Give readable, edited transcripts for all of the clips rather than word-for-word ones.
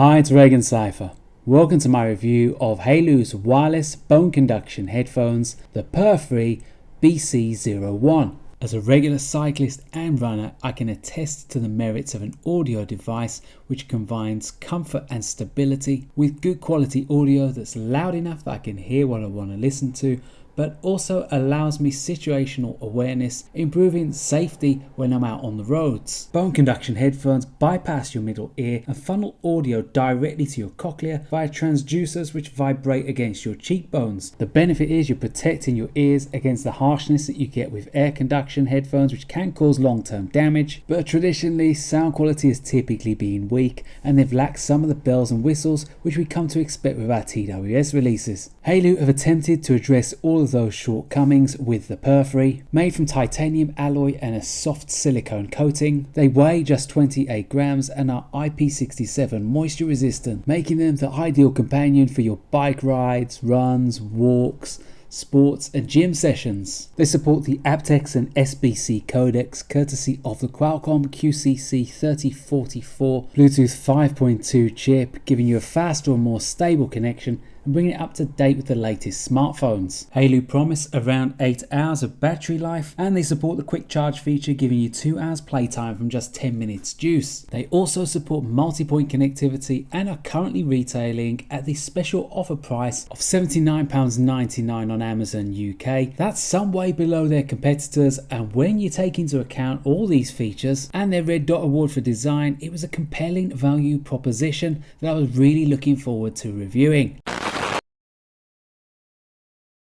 Hi, it's ReganCipher. Welcome to my review of Haylou's wireless bone conduction headphones, the Purfree BC01. As a regular cyclist and runner, I can attest to the merits of an audio device which combines comfort and stability with good quality audio that's loud enough that I can hear what I want to listen to, but also allows me situational awareness, improving safety when I'm out on the roads. Bone conduction headphones bypass your middle ear and funnel audio directly to your cochlea via transducers which vibrate against your cheekbones. The benefit is you're protecting your ears against the harshness that you get with air conduction headphones, which can cause long-term damage, but traditionally sound quality has typically been weak and they've lacked some of the bells and whistles which we come to expect with our TWS releases. Haylou have attempted to address all of those shortcomings with the Purfree. Made from titanium alloy and a soft silicone coating, they weigh just 28 grams and are IP67 moisture resistant, making them the ideal companion for your bike rides, runs, walks, sports and gym sessions. They support the aptX and SBC codecs courtesy of the Qualcomm QCC3044 Bluetooth 5.2 chip, giving you a faster or more stable connection and bringing it up to date with the latest smartphones. Haylou promise around 8 hours of battery life, and they support the quick charge feature, giving you 2 hours playtime from just 10 minutes juice. They also support multi-point connectivity and are currently retailing at the special offer price of £79.99 on Amazon UK. That's some way below their competitors, and when you take into account all these features and their Red Dot Award for design, it was a compelling value proposition that I was really looking forward to reviewing.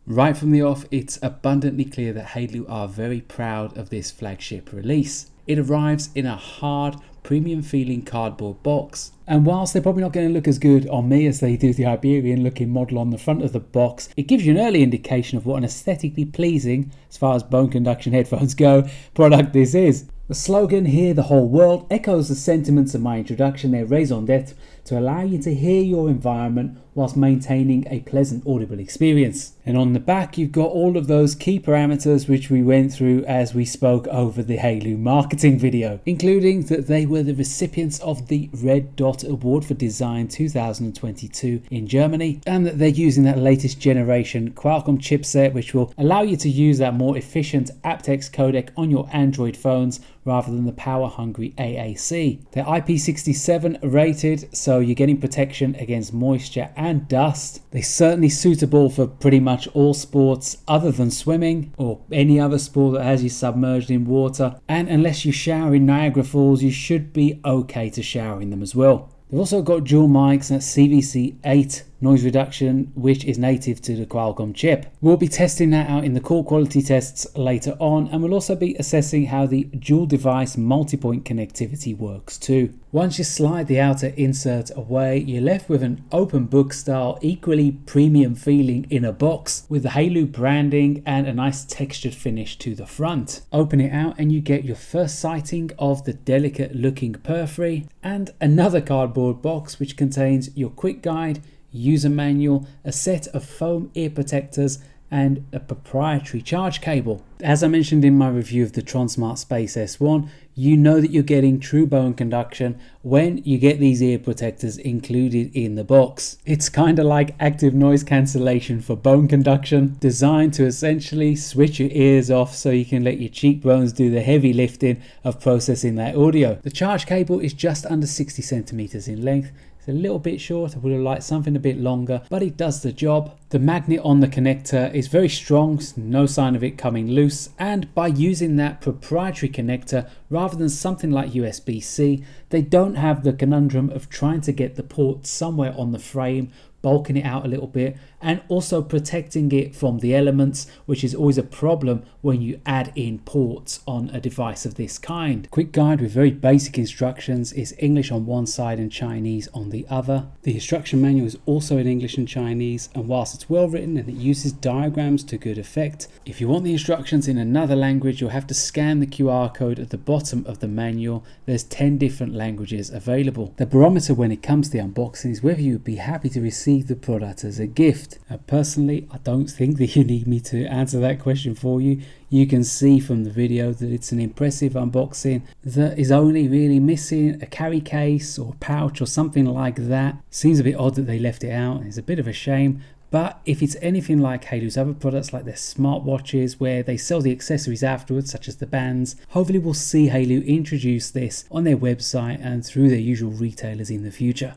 Right from the off, it's abundantly clear that Haylou are very proud of this flagship release. It arrives in a hard, premium feeling cardboard box. And whilst they're probably not going to look as good on me as they do the Iberian looking model on the front of the box, it gives you an early indication of what an aesthetically pleasing, as far as bone conduction headphones go, product this is. The slogan, "Hear the Whole World," echoes the sentiments of my introduction, their raison d'etre, to allow you to hear your environment whilst maintaining a pleasant audible experience. And on the back you've got all of those key parameters which we went through as we spoke over the Haylou marketing video, including that they were the recipients of the Red Dot Award for Design 2022 in Germany, and that they're using that latest generation Qualcomm chipset which will allow you to use that more efficient aptX codec on your Android phones rather than the power-hungry AAC. They're IP67 rated, so you're getting protection against moisture and dust. They're certainly suitable for pretty much all sports other than swimming or any other sport that has you submerged in water, and unless you shower in Niagara Falls, you should be okay to shower in them as well. They've also got dual mics and CVC8 noise reduction, which is native to the Qualcomm chip. We'll be testing that out in the call quality tests later on, and we'll also be assessing how the dual device multi-point connectivity works too. Once you slide the outer insert away, you're left with an open book style, equally premium feeling inner box with the Haylou branding and a nice textured finish to the front. Open it out and you get your first sighting of the delicate looking Purfree and another cardboard box which contains your quick guide, user manual, a set of foam ear protectors and a proprietary charge cable. As I mentioned in my review of the Tronsmart Space S1, you know that you're getting true bone conduction when you get these ear protectors included in the box. It's kind of like active noise cancellation for bone conduction, designed to essentially switch your ears off so you can let your cheekbones do the heavy lifting of processing that audio. The charge cable is just under 60 centimeters in length. It's a little bit short. I would have liked something a bit longer, but it does the job. The magnet on the connector is very strong, no sign of it coming loose, and by using that proprietary connector rather than something like USB-C, they don't have the conundrum of trying to get the port somewhere on the frame, bulking it out a little bit, and also protecting it from the elements, which is always a problem when you add in ports on a device of this kind. Quick guide with very basic instructions is English on one side and Chinese on the other. The instruction manual is also in English and Chinese, and whilst it's well written and it uses diagrams to good effect, if you want the instructions in another language, you'll have to scan the QR code at the bottom of the manual. There's 10 different languages available. The barometer when it comes to the unboxing is whether you would be happy to receive the product as a gift. released? Personally, I don't think that you need me to answer that question for you. You can see from the video that it's an impressive unboxing that is only really missing a carry case or pouch or something like that. Seems a bit odd that they left it out. It's a bit of a shame. But if it's anything like Haylou's other products, like their smartwatches, where they sell the accessories afterwards, such as the bands, hopefully we'll see Haylou introduce this on their website and through their usual retailers in the future.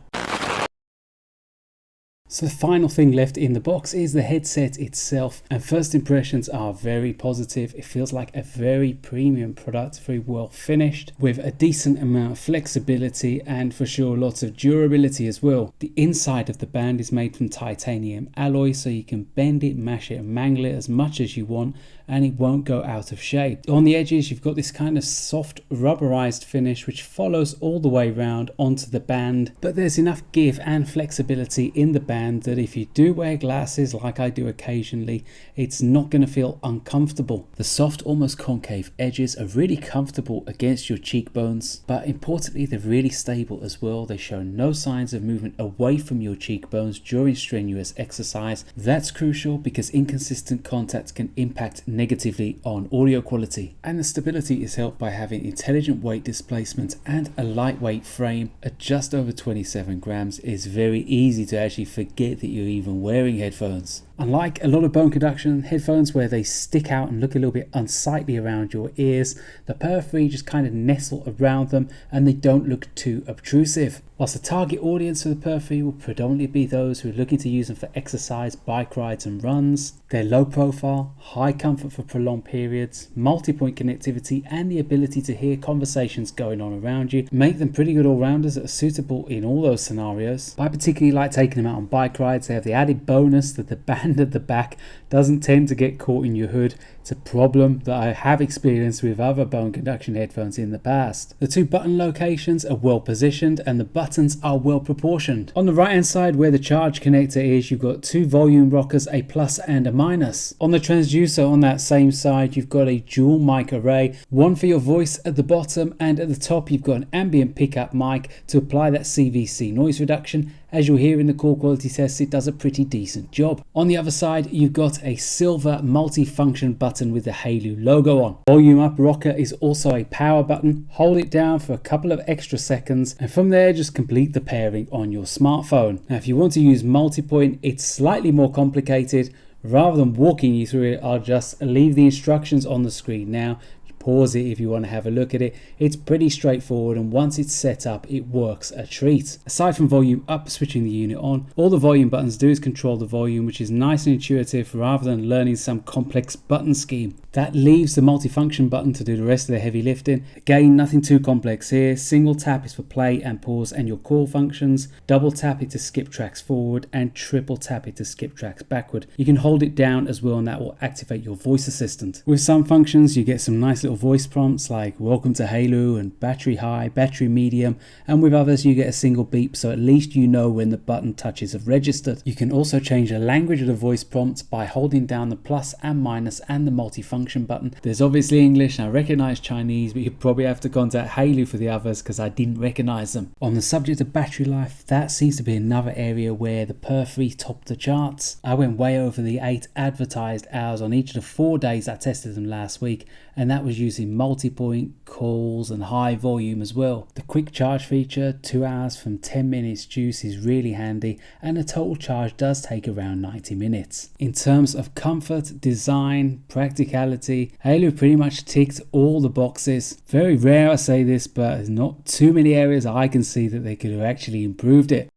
So the final thing left in the box is the headset itself, and first impressions are very positive. It feels like a very premium product, very well finished, with a decent amount of flexibility and for sure lots of durability as well. The inside of the band is made from titanium alloy, so you can bend it, mash it and mangle it as much as you want, and it won't go out of shape. On the edges you've got this kind of soft rubberized finish which follows all the way around onto the band, but there's enough give and flexibility in the band that if you do wear glasses like I do occasionally, it's not going to feel uncomfortable. The soft, almost concave edges are really comfortable against your cheekbones, but importantly they're really stable as well. They show no signs of movement away from your cheekbones during strenuous exercise. That's crucial because inconsistent contact can impact negatively on audio quality, and the stability is helped by having intelligent weight displacement and a lightweight frame. At just over 27 grams, it's very easy to actually forget that you're even wearing headphones. Unlike a lot of Bone Conduction headphones where they stick out and look a little bit unsightly around your ears, the Purfree just kind of nestle around them and they don't look too obtrusive. Whilst the target audience for the Purfree will predominantly be those who are looking to use them for exercise, bike rides and runs, they're low profile, high comfort for prolonged periods, multi-point connectivity and the ability to hear conversations going on around you make them pretty good all-rounders that are suitable in all those scenarios. I particularly like taking them out on bike rides. They have the added bonus that the band at the back doesn't tend to get caught in your hood. It's a problem that I have experienced with other Bone Conduction headphones in the past. The two button locations are well positioned and the buttons are well proportioned. On the right hand side where the charge connector is, you've got two volume rockers, a plus and a minus. On the transducer on that same side you've got a dual mic array, one for your voice at the bottom, and at the top you've got an ambient pickup mic to apply that CVC noise reduction. As you'll hear in the call quality test, it does a pretty decent job. On the other side, you've got a silver multi-function button with the Haylou logo on. Volume up rocker is also a power button. Hold it down for a couple of extra seconds and from there just complete the pairing on your smartphone. Now if you want to use multi-point, it's slightly more complicated. Rather than walking you through it, I'll just leave the instructions on the screen now. Pause it if you want to have a look at it. It's pretty straightforward and once it's set up it works a treat. Aside from volume up, switching the unit on, all the volume buttons do is control the volume, which is nice and intuitive rather than learning some complex button scheme. That leaves the multifunction button to do the rest of the heavy lifting. Again, nothing too complex here. Single tap is for play and pause and your call functions. Double tap it to skip tracks forward and triple tap it to skip tracks backward. You can hold it down as well and that will activate your voice assistant. With some functions you get some nice little voice prompts like welcome to Haylou and battery high, battery medium, and with others you get a single beep so at least you know when the button touches have registered. You can also change the language of the voice prompts by holding down the plus and minus and the multifunction button. There's obviously English and I recognize Chinese, but you probably have to contact Haylou for the others because I didn't recognize them. On the subject of battery life, that seems to be another area where the Purfree topped the charts. I went way over the 8 advertised hours on each of the 4 days I tested them last week, and that was using multi-point, calls and high volume as well. The quick charge feature, 2 hours from 10 minutes juice, is really handy and the total charge does take around 90 minutes. In terms of comfort, design, practicality, Haylou pretty much ticked all the boxes. Very rare I say this, but there's not too many areas I can see that they could have actually improved it.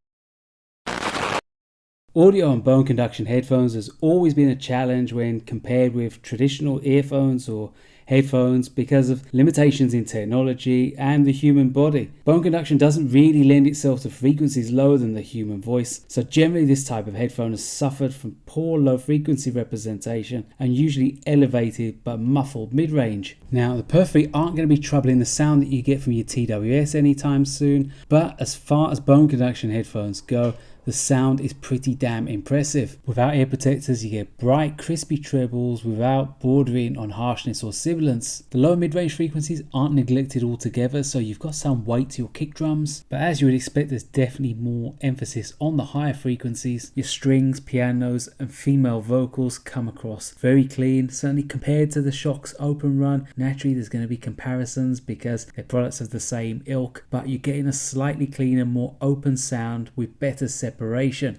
Audio on Bone Conduction headphones has always been a challenge when compared with traditional earphones or headphones because of limitations in technology and the human body. Bone Conduction doesn't really lend itself to frequencies lower than the human voice, so generally this type of headphone has suffered from poor low frequency representation and usually elevated but muffled mid-range. Now the Purfree aren't going to be troubling the sound that you get from your TWS anytime soon, but as far as Bone Conduction headphones go, the sound is pretty damn impressive. Without ear protectors, you get bright, crispy trebles without bordering on harshness or sibilance. The low mid-range frequencies aren't neglected altogether, so you've got some weight to your kick drums, but as you would expect, there's definitely more emphasis on the higher frequencies. Your strings, pianos and female vocals come across very clean, certainly compared to the Shokz Open Run. Naturally there's going to be comparisons because they're products of the same ilk, but you're getting a slightly cleaner, more open sound with better separation.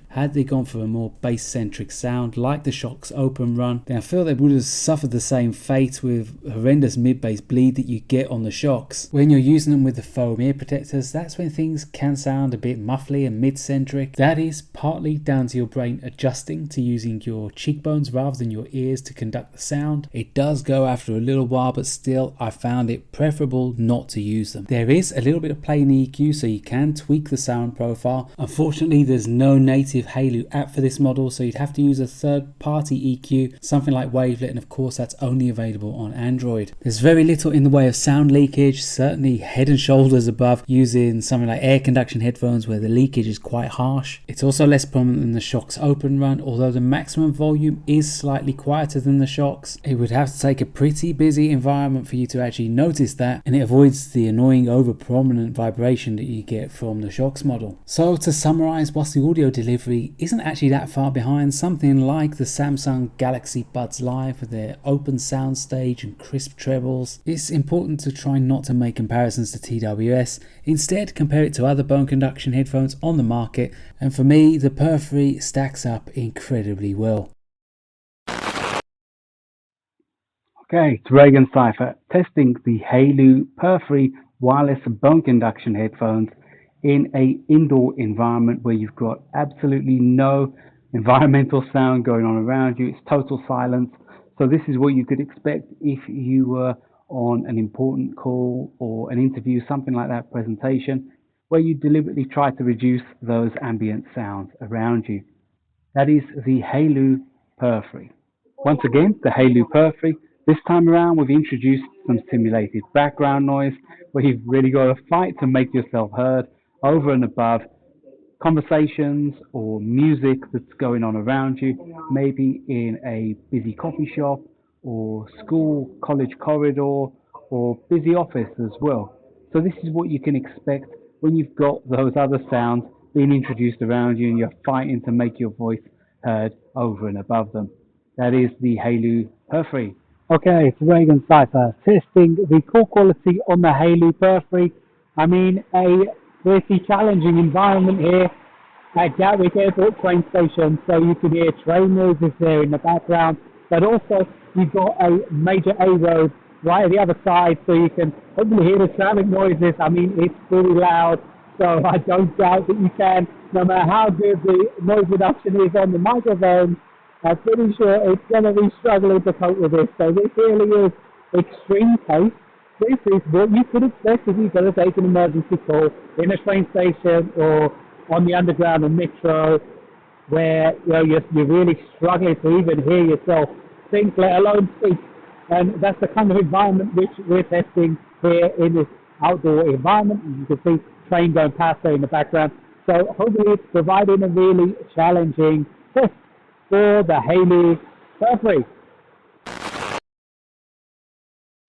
Had they gone for a more bass centric sound like the Shokz Open Run, then I feel they would have suffered the same fate with horrendous mid-bass bleed that you get on the Shokz. When you're using them with the foam ear protectors, that's when things can sound a bit muffly and mid-centric. That is partly down to your brain adjusting to using your cheekbones rather than your ears to conduct the sound. It does go after a little while, but still I found it preferable not to use them. There is a little bit of play in the EQ, so you can tweak the sound profile. Unfortunately there's no native Haylou app for this model, so you'd have to use a third-party EQ, something like Wavelet, and of course that's only available on Android. There's very little in the way of sound leakage, certainly head and shoulders above using something like air conduction headphones where the leakage is quite harsh. It's also less prominent than the Shokz Open Run, although the maximum volume is slightly quieter than the Shokz. It would have to take a pretty busy environment for you to actually notice that, and it avoids the annoying over prominent vibration that you get from the Shokz model. So to summarize, whilst the audio delivery isn't actually that far behind something like the Samsung Galaxy Buds Live with their open soundstage and crisp trebles, it's important to try not to make comparisons to TWS. Instead, compare it to other bone conduction headphones on the market, and for me the Purfree stacks up incredibly well. Okay, it's ReganCipher testing the Haylou Purfree wireless bone conduction headphones in an indoor environment where you've got absolutely no environmental sound going on around you. It's total silence. So this is what you could expect if you were on an important call or an interview, something like that, presentation, where you deliberately try to reduce those ambient sounds around you. That is the Haylou Purfree. Once again, the Haylou Purfree. This time around, we've introduced some simulated background noise where you've really got to fight to make yourself heard over and above conversations or music that's going on around you, maybe in a busy coffee shop or school, college corridor, or busy office as well. So this is what you can expect when you've got those other sounds being introduced around you and you're fighting to make your voice heard over and above them. That is the Haylou Purfree. Okay, it's ReganCipher testing the call quality on the Haylou Purfree. I mean, a pretty challenging environment here at Gatwick Airport train station, so you can hear train noises there in the background, but also you've got a major A road right at the other side, so you can hopefully hear the traffic noises. I mean, it's pretty loud, so I don't doubt that you can, no matter how good the noise reduction is on the microphone, I'm pretty sure it's going to be struggling to cope with this. So this really is extreme case. This is what you could expect if you're going to take an emergency call in a train station or on the underground and metro, where you're really struggling to even hear yourself think, let alone speak. And that's the kind of environment which we're testing here in this outdoor environment. You can see train going past there in the background. So hopefully it's providing a really challenging test for the Haylou Purfree.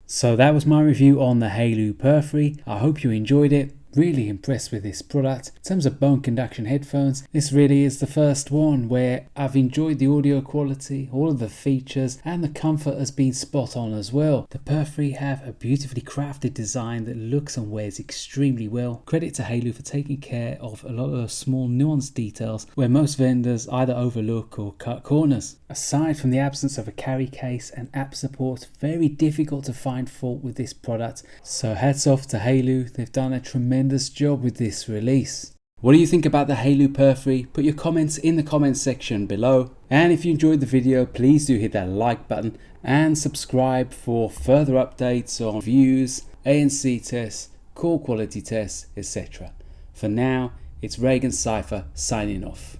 So that was my review on the Haylou Purfree. I hope you enjoyed it. Really impressed with this product. In terms of bone conduction headphones, this really is the first one where I've enjoyed the audio quality, all of the features, and the comfort has been spot on as well. The Purfree have a beautifully crafted design that looks and wears extremely well. Credit to Haylou for taking care of a lot of small nuanced details where most vendors either overlook or cut corners. Aside from the absence of a carry case and app support, very difficult to find fault with this product. So hats off to Haylou, they've done a tremendous job with this release. What do you think about the Haylou Purfree? Put your comments in the comments section below. And if you enjoyed the video, please do hit that like button and subscribe for further updates on reviews, ANC tests, call quality tests, etc. For now, it's ReganCipher signing off.